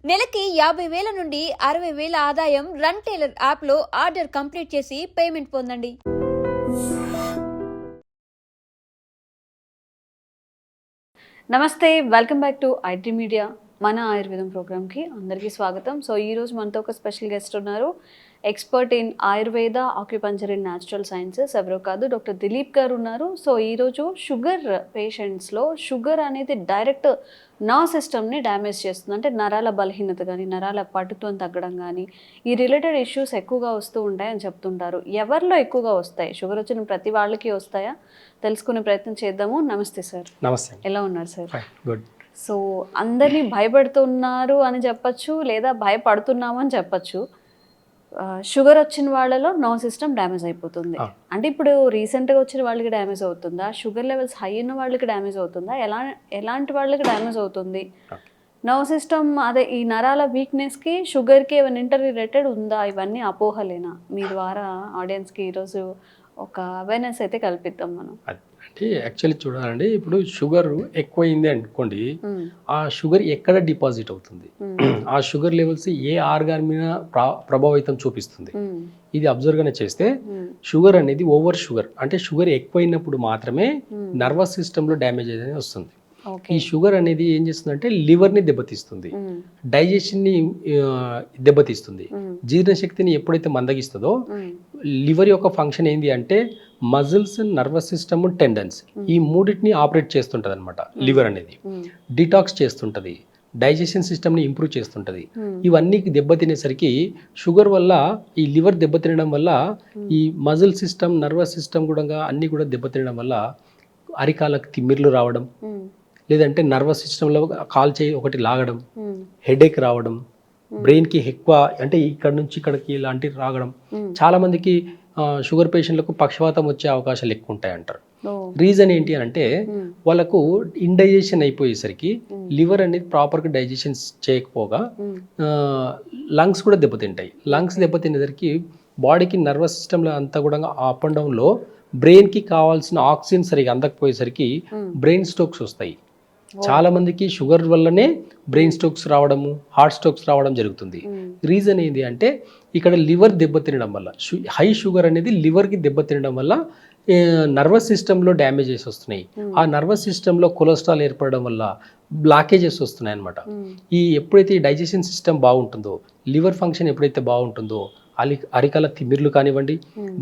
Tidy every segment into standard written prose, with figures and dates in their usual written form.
నెలకి 50,000 నుండి 60,000 ఆదాయం రన్ టైలర్ యాప్లో ఆర్డర్ కంప్లీట్ చేసి పేమెంట్ పొందండి. నమస్తే, welcome back to IT media. మన ఆయుర్వేదం ప్రోగ్రామ్కి అందరికీ స్వాగతం. సో ఈరోజు మనతో ఒక స్పెషల్ గెస్ట్ ఉన్నారు. Expert in Ayurveda, acupuncture in natural sciences, ఎవరో కాదు, డాక్టర్ దిలీప్ గారు ఉన్నారు. సో ఈరోజు షుగర్ పేషెంట్స్లో షుగర్ అనేది డైరెక్ట్ నర్వ్ సిస్టమ్ని డ్యామేజ్ చేస్తుంది. అంటే నరాల బలహీనత కానీ, నరాల పటుత్వం తగ్గడం కానీ, ఈ రిలేటెడ్ ఇష్యూస్ ఎక్కువగా వస్తూ ఉంటాయని చెప్తుంటారు. ఎవరిలో ఎక్కువగా వస్తాయి? షుగర్ వచ్చిన ప్రతి వాళ్ళకి వస్తాయా? తెలుసుకునే ప్రయత్నం చేద్దాము. నమస్తే సార్. నమస్తే. ఎలా ఉన్నారు సార్? గుడ్. సో అందరినీ భయపెడుతున్నారు అని చెప్పచ్చు, లేదా భయపడుతున్నాము అని చెప్పచ్చు. షుగర్ వచ్చిన వాళ్ళలో నర్వ్ సిస్టమ్ డ్యామేజ్ అయిపోతుంది. అంటే ఇప్పుడు రీసెంట్గా వచ్చిన వాళ్ళకి డ్యామేజ్ అవుతుందా? షుగర్ లెవెల్స్ హై ఉన్న వాళ్ళకి డ్యామేజ్ అవుతుందా? ఎలాంటి వాళ్ళకి డ్యామేజ్ అవుతుంది? నర్వ్ సిస్టమ్ అదే ఈ నరాల వీక్నెస్కి షుగర్కి ఏమైనా ఇంటర్ రిలేటెడ్ ఉందా? ఇవన్నీ అపోహలేనా? మీ ద్వారా ఆడియన్స్కి ఈరోజు ఒక అవేర్నెస్ అయితే కల్పిద్దాం మనం. అంటే యాక్చువల్లీ చూడాలండి, ఇప్పుడు షుగర్ ఎక్కువైంది అనుకోండి, ఆ షుగర్ ఎక్కడ డిపాజిట్ అవుతుంది, ఆ షుగర్ లెవెల్స్ ఏ ఆర్గాన్ మీద ప్రభావితం చూపిస్తుంది, ఇది అబ్జర్వ్గానే చేస్తే షుగర్ అనేది ఓవర్ షుగర్, అంటే షుగర్ ఎక్కువైనప్పుడు మాత్రమే నర్వస్ సిస్టంలో డ్యామేజ్ అనేది వస్తుంది. ఈ షుగర్ అనేది ఏం చేస్తుందంటే లివర్ని దెబ్బతీస్తుంది, డైజెషన్ని దెబ్బతీస్తుంది, జీర్ణశక్తిని ఎప్పుడైతే మందగిస్తుందో లివర్ యొక్క ఫంక్షన్ ఏంటి అంటే మజిల్స్, నర్వస్ సిస్టమ్, టెండన్స్, ఈ మూడింటిని ఆపరేట్ చేస్తుంటుంది అనమాట. లివర్ అనేది డిటాక్స్ చేస్తుంటుంది, డైజెషన్ సిస్టమ్ని ఇంప్రూవ్ చేస్తుంటుంది. ఇవన్నీ దెబ్బతినేసరికి షుగర్ వల్ల, ఈ లివర్ దెబ్బతినడం వల్ల ఈ మజిల్ సిస్టమ్, నర్వస్ సిస్టమ్ కూడా అన్నీ కూడా దెబ్బతినడం వల్ల అరికాలకు తిమ్మిర్లు రావడం, లేదంటే నర్వస్ సిస్టంలో కాల్ చేయి ఒకటి లాగడం, హెడేక్ రావడం, బ్రెయిన్కి ఎక్కువ అంటే ఇక్కడ నుంచి ఇక్కడికి ఇలాంటివి రాగడం. చాలా మందికి షుగర్ పేషెంట్లకు పక్షవాతం వచ్చే అవకాశాలు ఎక్కువ ఉంటాయి అంటారు. రీజన్ ఏంటి అని అంటే వాళ్ళకు ఇండైజెషన్ అయిపోయేసరికి లివర్ అనేది ప్రాపర్గా డైజెషన్ చేయకపోగా లంగ్స్ కూడా దెబ్బతింటాయి. లంగ్స్ దెబ్బతినేసరికి బాడీకి నర్వస్ సిస్టంలో అంతా కూడా అప్ అండ్ డౌన్లో బ్రెయిన్కి కావాల్సిన ఆక్సిజన్ సరిగా అందకపోయేసరికి బ్రెయిన్ స్ట్రోక్స్ వస్తాయి. చాలా మందికి షుగర్ వల్లనే బ్రెయిన్ స్ట్రోక్స్ రావడము, హార్ట్ స్ట్రోక్స్ రావడం జరుగుతుంది. రీజన్ ఏంటి అంటే ఇక్కడ లివర్ దెబ్బతినడం వల్ల, హై షుగర్ అనేది లివర్కి దెబ్బతినడం వల్ల నర్వస్ సిస్టంలో డ్యామేజెస్ వస్తున్నాయి. ఆ నర్వస్ సిస్టంలో కొలెస్ట్రాల్ ఏర్పడడం వల్ల బ్లాకేజెస్ వస్తున్నాయి అన్నమాట. ఎప్పుడైతే ఈ డైజెషన్ సిస్టమ్ బాగుంటుందో, లివర్ ఫంక్షన్ ఎప్పుడైతే బాగుంటుందో అరికాల తిమ్మిర్లు కానివ్వండి,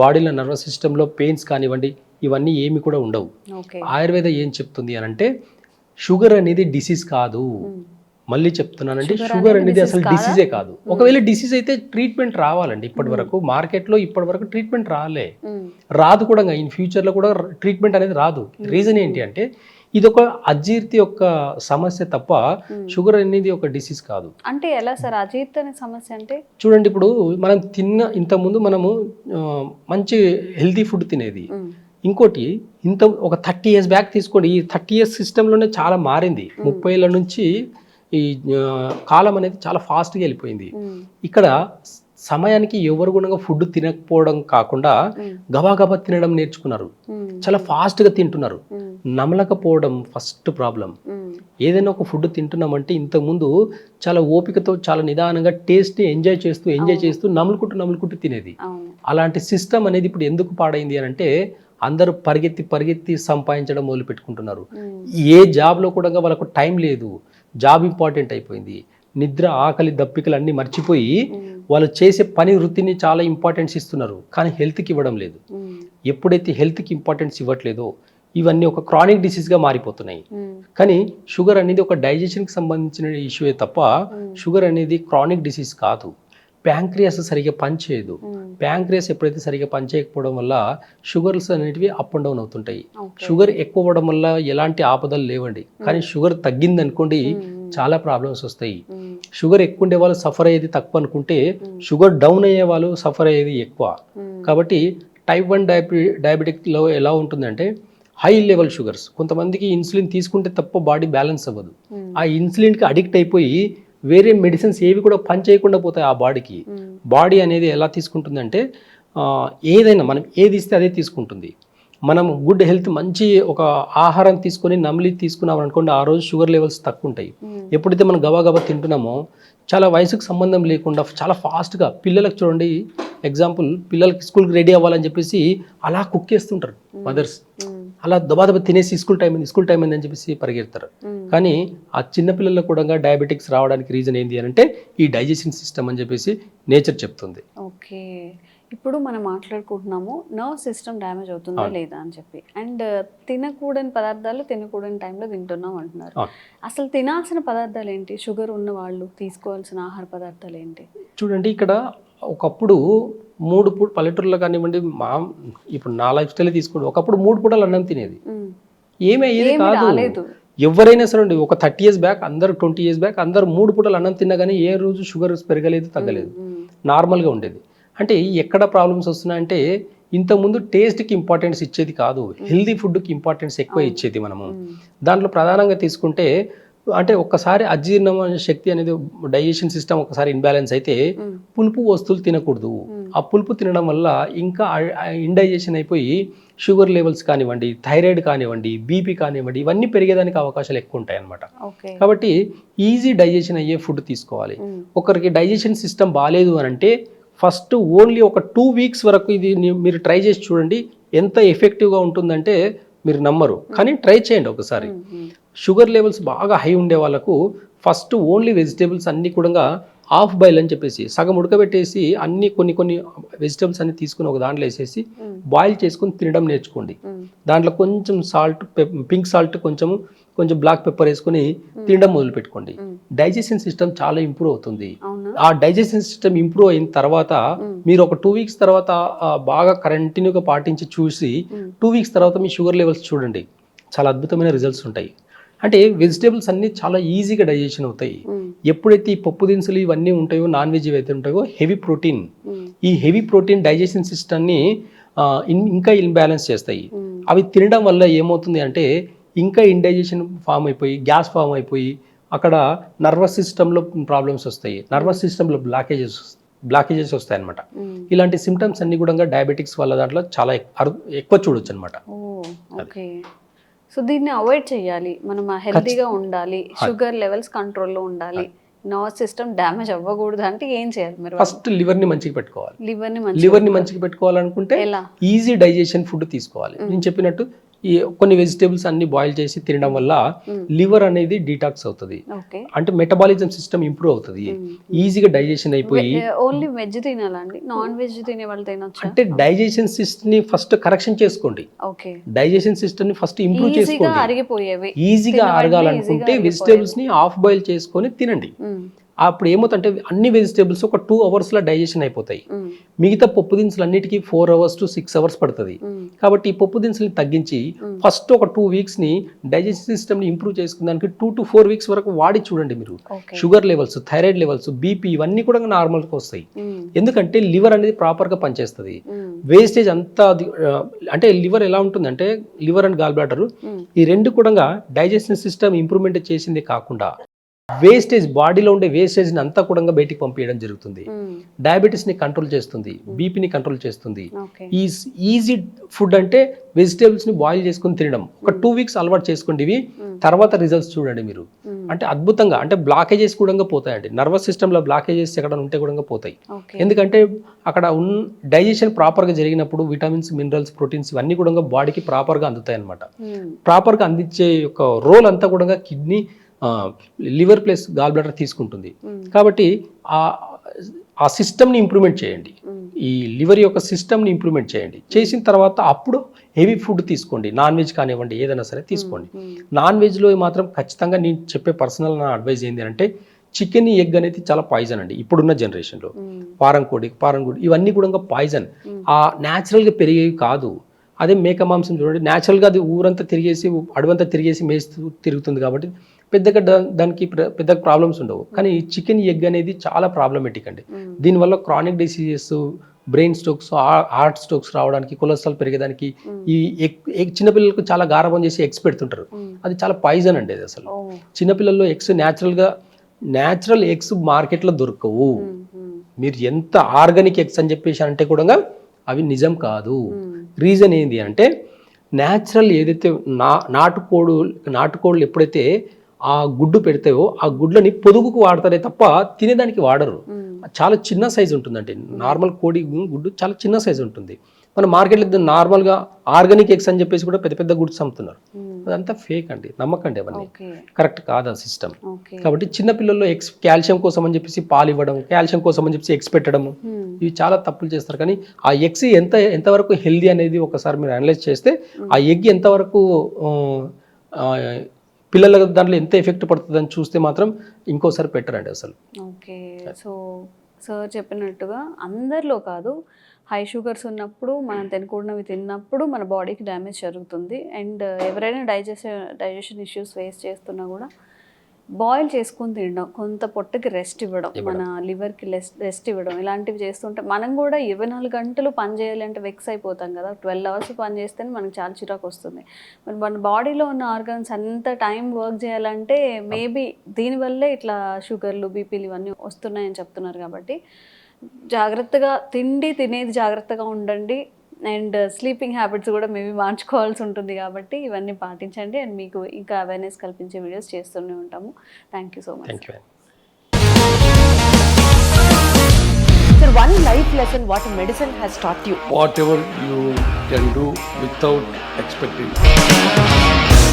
బాడీలో నర్వస్ సిస్టంలో పెయిన్స్ కానివ్వండి, ఇవన్నీ ఏమి కూడా ఉండవు. ఆయుర్వేద ఏం చెప్తుంది అని అంటే షుగర్ అనేది డిసీజ్ కాదు. మళ్ళీ చెప్తున్నానండి, షుగర్ అనేది అసలు డిసీజే కాదు. ఒకవేళ డిసీజ్ అయితే ట్రీట్మెంట్ రావాలండి. ఇప్పటి వరకు మార్కెట్లో ట్రీట్మెంట్ రాదు కూడా. ఇన్ ఫ్యూచర్లో కూడా ట్రీట్మెంట్ అనేది రాదు. రీజన్ ఏంటి అంటే ఇది ఒక అజీర్తి యొక్క సమస్య తప్ప షుగర్ అనేది ఒక డిసీజ్ కాదు. అంటే ఎలా సార్ అజీర్తి అనే సమస్య అంటే? చూడండి, ఇప్పుడు మనం ఇంతకుముందు మనము మంచి హెల్తీ ఫుడ్ తినేది. ఇంకోటి ఒక 30 years బ్యాక్ తీసుకోండి, ఈ 30 years సిస్టంలోనే చాలా మారింది. 30 ఏళ్ళ నుంచి ఈ కాలం అనేది చాలా ఫాస్ట్గా వెళ్ళిపోయింది. ఇక్కడ సమయానికి ఎవరు కూడా ఫుడ్ తినకపోవడం కాకుండా గబాగబా తినడం నేర్చుకున్నారు. చాలా ఫాస్ట్గా తింటున్నారు. నమలకపోవడం ఫస్ట్ ప్రాబ్లం. ఏదైనా ఒక ఫుడ్ తింటున్నామంటే ఇంతకుముందు చాలా ఓపికతో, చాలా నిదానంగా టేస్ట్ని ఎంజాయ్ చేస్తూ నములుకుంటూ తినేది. అలాంటి సిస్టమ్ అనేది ఇప్పుడు ఎందుకు పాడైంది అని అంటే అందరూ పరిగెత్తి సంపాదించడం మొదలు పెట్టుకుంటున్నారు. ఏ జాబ్లో కూడా వాళ్ళకు టైం లేదు. జాబ్ ఇంపార్టెంట్ అయిపోయింది. నిద్ర, ఆకలి, దప్పికలు అన్నీ మర్చిపోయి వాళ్ళు చేసే పని వృత్తిని చాలా ఇంపార్టెన్స్ ఇస్తున్నారు, కానీ హెల్త్కి ఇవ్వడం లేదు. ఎప్పుడైతే హెల్త్కి ఇంపార్టెన్స్ ఇవ్వట్లేదో ఇవన్నీ ఒక క్రానిక్ డిసీజ్గా మారిపోతున్నాయి. కానీ షుగర్ అనేది ఒక డైజెషన్కి సంబంధించిన ఇష్యూయే తప్ప షుగర్ అనేది క్రానిక్ డిసీజ్ కాదు. ప్యాంక్రియాస్ సరిగ్గా పనిచేయదు. ప్యాంక్రియాస్ ఎప్పుడైతే సరిగ్గా పనిచేయకపోవడం వల్ల షుగర్స్ అనేటివి అప్ అండ్ డౌన్ అవుతుంటాయి. షుగర్ ఎక్కువ అవ్వడం వల్ల ఎలాంటి ఆపదలు లేవండి, కానీ షుగర్ తగ్గింది అనుకోండి చాలా ప్రాబ్లమ్స్ వస్తాయి. షుగర్ ఎక్కువ ఉండే వాళ్ళు సఫర్ అయ్యేది తక్కువ అనుకుంటే షుగర్ డౌన్ అయ్యే వాళ్ళు సఫర్ అయ్యేది ఎక్కువ. కాబట్టి టైప్ 1 డయాబెటిక్లో ఎలా ఉంటుందంటే హై లెవెల్ షుగర్స్. కొంతమందికి ఇన్సులిన్ తీసుకుంటే తప్ప బాడీ బ్యాలెన్స్ అవ్వదు. ఆ ఇన్సులిన్కి అడిక్ట్ అయిపోయి వేరే మెడిసిన్స్ ఏవి కూడా పని చేయకుండా పోతాయి ఆ బాడీకి. బాడీ అనేది ఎలా తీసుకుంటుందంటే ఏదైనా మనం ఏది ఇస్తే అదే తీసుకుంటుంది. మనం గుడ్ హెల్త్ మంచి ఒక ఆహారం తీసుకొని నమిలి తీసుకున్నాం అనుకోండి, ఆ రోజు షుగర్ లెవెల్స్ తక్కువ ఉంటాయి. ఎప్పుడైతే మనం గబా తింటున్నామో చాలా వయసుకు సంబంధం లేకుండా చాలా ఫాస్ట్గా పిల్లలకు చూడండి, ఎగ్జాంపుల్ పిల్లలకి స్కూల్కి రెడీ అవ్వాలని చెప్పేసి అలా కుక్ చేస్తుంటారు మదర్స్. అలా దబాదబా తినేసి స్కూల్ టైం అయింది అని చెప్పేసి పరిగెడతారు. కానీ ఆ చిన్న పిల్లల్లో కూడా డయాబెటిక్స్ రావడానికి రీజన్ ఏంటి అని అంటే ఈ డైజెషన్ సిస్టమ్ అని చెప్పేసి నేచర్ చెప్తుంది. ఓకే, ఇప్పుడు మనం మాట్లాడుకుంటున్నాము నర్వ్ సిస్టమ్ డ్యామేజ్ అవుతుందా లేదా అని చెప్పి, అండ్ తినకూడని పదార్థాలు తినకూడని టైంలో తింటున్నాం అంటున్నారు. అసలు తినాల్సిన పదార్థాలు ఏంటి? షుగర్ ఉన్న వాళ్ళు తీసుకోవాల్సిన ఆహార పదార్థాలు ఏంటి? చూడండి, ఇక్కడ ఒకప్పుడు 3 పూట పల్లెటూరులో కానివ్వండి, ఇప్పుడు నా లైఫ్ స్టైల్ తీసుకోండి, ఒకప్పుడు 3 పూటలు అన్నం తినేది, ఏమయ్యేది కాదు. ఎవరైనా సరే ఒక 30 years బ్యాక్ అందరు 20 years బ్యాక్ అందరు 3 పూటలు అన్నం తిన్నా కానీ ఏ రోజు షుగర్ పెరగలేదు, తగ్గలేదు, నార్మల్గా ఉండేది. అంటే ఎక్కడ ప్రాబ్లమ్స్ వస్తున్నాయంటే ఇంతకుముందు టేస్ట్కి ఇంపార్టెన్స్ ఇచ్చేది కాదు, హెల్దీ ఫుడ్కి ఇంపార్టెన్స్ ఎక్కువ ఇచ్చేది మనము. దాంట్లో ప్రధానంగా తీసుకుంటే అంటే ఒక్కసారి అజీర్ణం శక్తి అనేది డైజెషన్ సిస్టమ్ ఒకసారి ఇన్బ్యాలెన్స్ అయితే పులుపు వస్తువులు తినకూడదు. ఆ పులుపు తినడం వల్ల ఇంకా ఇండైజెషన్ అయిపోయి షుగర్ లెవెల్స్ కానివ్వండి, థైరాయిడ్ కానివ్వండి, బీపీ కానివ్వండి, ఇవన్నీ పెరిగేదానికి అవకాశాలు ఎక్కువ ఉంటాయి అన్నమాట. కాబట్టి ఈజీ డైజెషన్ అయ్యే ఫుడ్ తీసుకోవాలి. ఒకరికి డైజెషన్ సిస్టమ్ బాగాలేదు అని అంటే ఫస్ట్ ఓన్లీ ఒక 2 weeks వరకు ఇది మీరు ట్రై చేసి చూడండి, ఎంత ఎఫెక్టివ్గా ఉంటుందంటే మీరు నమ్మరు, కానీ ట్రై చేయండి ఒకసారి. షుగర్ లెవెల్స్ బాగా హై ఉండే వాళ్ళకు ఫస్ట్ ఓన్లీ వెజిటేబుల్స్ అన్నీ కూడా హాఫ్ బాయిల్ అని చెప్పేసి సగం ఉడకబెట్టేసి అన్ని కొన్ని వెజిటేబుల్స్ అన్ని తీసుకుని ఒక దాంట్లో వేసేసి బాయిల్ చేసుకుని తినడం నేర్చుకోండి. దాంట్లో కొంచెం సాల్ట్, పింక్ సాల్ట్, కొంచెం బ్లాక్ పెప్పర్ వేసుకుని తినడం మొదలు పెట్టుకోండి. డైజెషన్ సిస్టమ్ చాలా ఇంప్రూవ్ అవుతుంది. ఆ డైజెషన్ సిస్టమ్ ఇంప్రూవ్ అయిన తర్వాత మీరు ఒక 2 weeks తర్వాత బాగా కంటిన్యూగా పాటించి చూసి 2 weeks తర్వాత మీ షుగర్ లెవెల్స్ చూడండి, చాలా అద్భుతమైన రిజల్ట్స్ ఉంటాయి. అంటే వెజిటేబుల్స్ అన్ని చాలా ఈజీగా డైజెషన్ అవుతాయి. ఎప్పుడైతే ఈ పప్పు దినుసులు ఇవన్నీ ఉంటాయో, నాన్ వెజ్ అయితే ఉంటాయో, హెవీ ప్రోటీన్, ఈ హెవీ ప్రోటీన్ డైజెషన్ సిస్టమ్ని ఇంకా ఇన్బ్యాలెన్స్ చేస్తాయి. అవి తినడం వల్ల ఏమవుతుంది అంటే ఇంకా ఇండైజెషన్ ఫామ్ అయిపోయి, గ్యాస్ ఫామ్ అయిపోయి అక్కడ నర్వస్ సిస్టంలో ప్రాబ్లమ్స్ వస్తాయి, నర్వస్ సిస్టంలో బ్లాకేజెస్ వస్తాయి అనమాట. ఇలాంటి సిమ్టమ్స్ అన్ని కూడా డయాబెటిక్స్ వల్ల దాంట్లో చాలా ఎక్కువ చూడొచ్చు అనమాట. సో దీన్ని అవాయిడ్ చేయాలి, మనం హెల్తీగా ఉండాలి, షుగర్ లెవెల్స్ కంట్రోల్లో ఉండాలి, నర్వ్ సిస్టమ్ డ్యామేజ్ అవ్వకూడదు అంటే ఏం చేయాలి? మీరు ఫస్ట్ లివర్ని మంచిగా పెట్టుకోవాలి. లివర్ని మంచిగా పెట్టుకోవాలనుకుంటే ఈజీ డైజెషన్ ఫుడ్ తీసుకోవాలి. నేను చెప్పినట్టు ఈ కొన్ని వెజిటేబుల్స్ అన్ని బాయిల్ చేసి తినడం వల్ల లివర్ అనేది డీటాక్స్ అవుతుంది, అంటే మెటబాలిజం సిస్టమ్ ఇంప్రూవ్ అవుతుంది, ఈజీగా డైజెషన్ అయిపోయి. ఓన్లీ వెజ్ తినాలండి, నాన్ వెజ్ తినే వాళ్ళు తినొచ్చు? అంటే డైజెషన్ సిస్టమ్ ని ఫస్ట్ కరెక్షన్ చేసుకోండి, డైజెషన్ సిస్టమ్ ని ఫస్ట్ ఇంప్రూవ్ చేసుకోండి. ఈజీగా అరగాలనుకుంటే వెజిటేబుల్స్ ని హాఫ్ బాయిల్ చేసుకొని తినండి. అప్పుడు ఏమవుతుందంటే అన్ని వెజిటేబుల్స్ ఒక 2 hours డైజెషన్ అయిపోతాయి. మిగతా పప్పు దినుసులు అన్నిటికీ 4 hours to 6 hours పడుతుంది. కాబట్టి ఈ పప్పు దినుసులు తగ్గించి ఫస్ట్ ఒక 2 weeks డైజెషన్ సిస్టమ్ని ఇంప్రూవ్ చేసుకున్నానికి 2 to 4 weeks వరకు వాడి చూడండి. మీరు sugar levels, thyroid levels, BP ఇవన్నీ కూడా నార్మల్గా వస్తాయి. ఎందుకంటే లివర్ అనేది ప్రాపర్గా పనిచేస్తుంది. వేస్టేజ్ అంతా అంటే లివర్ ఎలా ఉంటుందంటే లివర్ అండ్ గాల్ బ్లాడర్ ఈ రెండు కూడా డైజెషన్ సిస్టమ్ ఇంప్రూవ్మెంట్ చేసిందే కాకుండా వేస్టేజ్, బాడీలో ఉండే వేస్టేజ్ని అంతా కూడా బయటికి పంపించడం జరుగుతుంది. డయాబెటీస్ని కంట్రోల్ చేస్తుంది, బీపీని కంట్రోల్ చేస్తుంది. ఈజీ ఫుడ్ అంటే వెజిటేబుల్స్ని బాయిల్ చేసుకుని తినడం. ఒక 2 weeks అలవాటు చేసుకోండి. ఇవి తర్వాత రిజల్ట్స్ చూడండి మీరు, అంటే అద్భుతంగా, అంటే బ్లాకేజెస్ కూడా పోతాయండి. నర్వస్ సిస్టంలో బ్లాకేజెస్ ఎక్కడ ఉంటే కూడా పోతాయి. ఎందుకంటే అక్కడ డైజెషన్ ప్రాపర్గా జరిగినప్పుడు విటమిన్స్, మినరల్స్, ప్రోటీన్స్ ఇవన్నీ కూడా బాడీకి ప్రాపర్గా అందుతాయి అనమాట. ప్రాపర్గా అందించే యొక్క రోల్ అంతా కూడా kidney, liver plus gallbladder తీసుకుంటుంది. కాబట్టి ఆ సిస్టమ్ని ఇంప్రూవ్మెంట్ చేయండి, ఈ లివర్ యొక్క సిస్టమ్ని ఇంప్రూవ్మెంట్ చేయండి. చేసిన తర్వాత అప్పుడు హెవీ ఫుడ్ తీసుకోండి, నాన్ వెజ్ కానివ్వండి, ఏదైనా సరే తీసుకోండి. నాన్ వెజ్లో మాత్రం ఖచ్చితంగా నేను చెప్పే పర్సనల్ నా అడ్వైజ్ ఏంటి అంటే చికెన్, ఎగ్ అనేది చాలా పాయిజన్ అండి ఇప్పుడున్న జనరేషన్లో. పారం కోడి ఇవన్నీ కూడా పాయిజన్, న్యాచురల్గా పెరిగేవి కాదు. అదే మేక మాంసం చూడండి, న్యాచురల్గా అది ఊరంతా తిరిగేసి, అడవంతా తిరిగేసి మేస్తూ తిరుగుతుంది కాబట్టి పెద్దగా దానికి పెద్ద ప్రాబ్లమ్స్ ఉండవు. కానీ చికెన్, ఎగ్ అనేది చాలా ప్రాబ్లమేటిక్ అండి. దీనివల్ల chronic diseases, brain strokes, heart strokes రావడానికి, కొలెస్ట్రాల్ పెరిగేదానికి, ఈ చిన్నపిల్లలకు చాలా గారబం చేసి ఎగ్స్ పెడుతుంటారు, అది చాలా పాయిజన్ అండి. అది అసలు చిన్నపిల్లల్లో ఎగ్స్ న్యాచురల్ ఎగ్స్ మార్కెట్లో దొరకవు. మీరు ఎంత ఆర్గానిక్ ఎగ్స్ అని చెప్పేసి అంటే కూడా అవి నిజం కాదు. రీజన్ ఏంటి అంటే న్యాచురల్ ఏదైతే నాటుకోళ్ళు ఎప్పుడైతే ఆ గుడ్డు పెడతాయో ఆ గుడ్లని పొదుగుకు వాడతారే తప్ప తినేదానికి వాడరు. చాలా చిన్న సైజు ఉంటుందండి. నార్మల్ కోడి గుడ్డు చాలా చిన్న సైజు ఉంటుంది. మన మార్కెట్లో నార్మల్గా ఆర్గానిక్ ఎగ్స్ అని చెప్పేసి కూడా పెద్ద పెద్ద గుడ్స్ అమ్ముతున్నారు. అదంతా ఫేక్ అండి, నమ్మకండి, అవన్నీ కరెక్ట్ కాదు ఆ సిస్టమ్. కాబట్టి చిన్న పిల్లల్లో ఎగ్స్ కాల్షియం కోసం అని చెప్పేసి పాలు ఇవ్వడం, కాల్షియం కోసం అని చెప్పేసి ఎగ్స్ పెట్టడము, ఇవి చాలా తప్పులు చేస్తారు. కానీ ఆ ఎగ్స్ ఎంతవరకు హెల్దీ అనేది ఒకసారి మీరు అనలైజ్ చేస్తే ఆ ఎగ్ ఎంతవరకు పిల్లల దాంట్లో ఎంత ఎఫెక్ట్ పడుతుంది అని చూస్తే మాత్రం ఇంకోసారి పెట్టరండి అసలు. ఓకే, సో సార్ చెప్పినట్టుగా అందరిలో కాదు, హై షుగర్స్ ఉన్నప్పుడు మనం తినకూడనివి తిన్నప్పుడు మన బాడీకి డ్యామేజ్ జరుగుతుంది. అండ్ ఎవరైనా డైజెషన్ ఇష్యూస్ ఫేస్ చేస్తున్నా కూడా బాయిల్ చేసుకొని తినడం, కొంత పొట్టకి రెస్ట్ ఇవ్వడం, మన లివర్కి రెస్ట్ ఇవ్వడం, ఇలాంటివి చేస్తుంటే మనం కూడా 24 గంటలు పని చేయాలి అంటే వెక్స్ అయిపోతాం కదా. 12 అవర్స్ పని చేస్తేనే మనకు చాలా చిరాకు వస్తుంది. మరి మన బాడీలో ఉన్న ఆర్గన్స్ అంత టైం వర్క్ చేయాలంటే మేబీ దీనివల్లే ఇట్లా షుగర్లు, బీపీలు ఇవన్నీ వస్తున్నాయని చెప్తున్నారు. కాబట్టి జాగ్రత్తగా తినేది జాగ్రత్తగా ఉండండి. అండ్ స్లీపింగ్ హ్యాబిట్స్ కూడా మేబీ మార్చుకోవాల్సి ఉంటుంది. కాబట్టి ఇవన్నీ పాటించండి. అండ్ మీకు ఇంకా అవేర్నెస్ కల్పించే వీడియోస్ చేస్తూనే ఉంటాము. Thank you so much. Sir, one life lesson what medicine has taught you. Whatever you can do without expecting.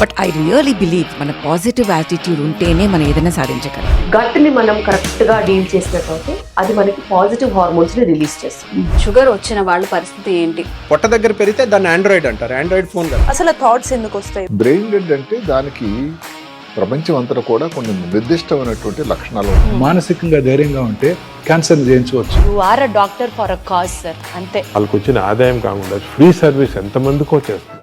But I really believe మన పాజిటివ్ యాటిట్యూడ్ ఉంటేనే మనం ఏదైనా సాధించగలం. గట్ని మనం కరెక్ట్గా డీల్ చేసినట్లయితే అది మనకి పాజిటివ్ హార్మోన్స్ని రిలీజ్ చేస్తుంది. షుగర్ వచ్చిన వాళ్ళ పరిస్థితి ఏంటి? పొట్ట దగ్గర పెరిగితే దాన్ని ఆండ్రాయిడ్ అంటారు, ఆండ్రాయిడ్ ఫోన్ కదా. అసలు థాట్స్ ఎందుకు వస్తాయి? బ్రెయిన్ డెడ్ అంటే దానికి ప్రపంచం అంతా కూడా కొన్ని నిర్దిష్టమైనటువంటి లక్షణాలు ఉన్నాయి. మానసికంగా ధైర్యంగా ఉంటే క్యాన్సర్ జయించవచ్చు. You are a doctor for a cause sir, అంతే. వాళ్ళకి వచ్చిన ఆదాయం కాకుండా ఫ్రీ సర్వీస్ ఎంతమందికో చేస్తారు.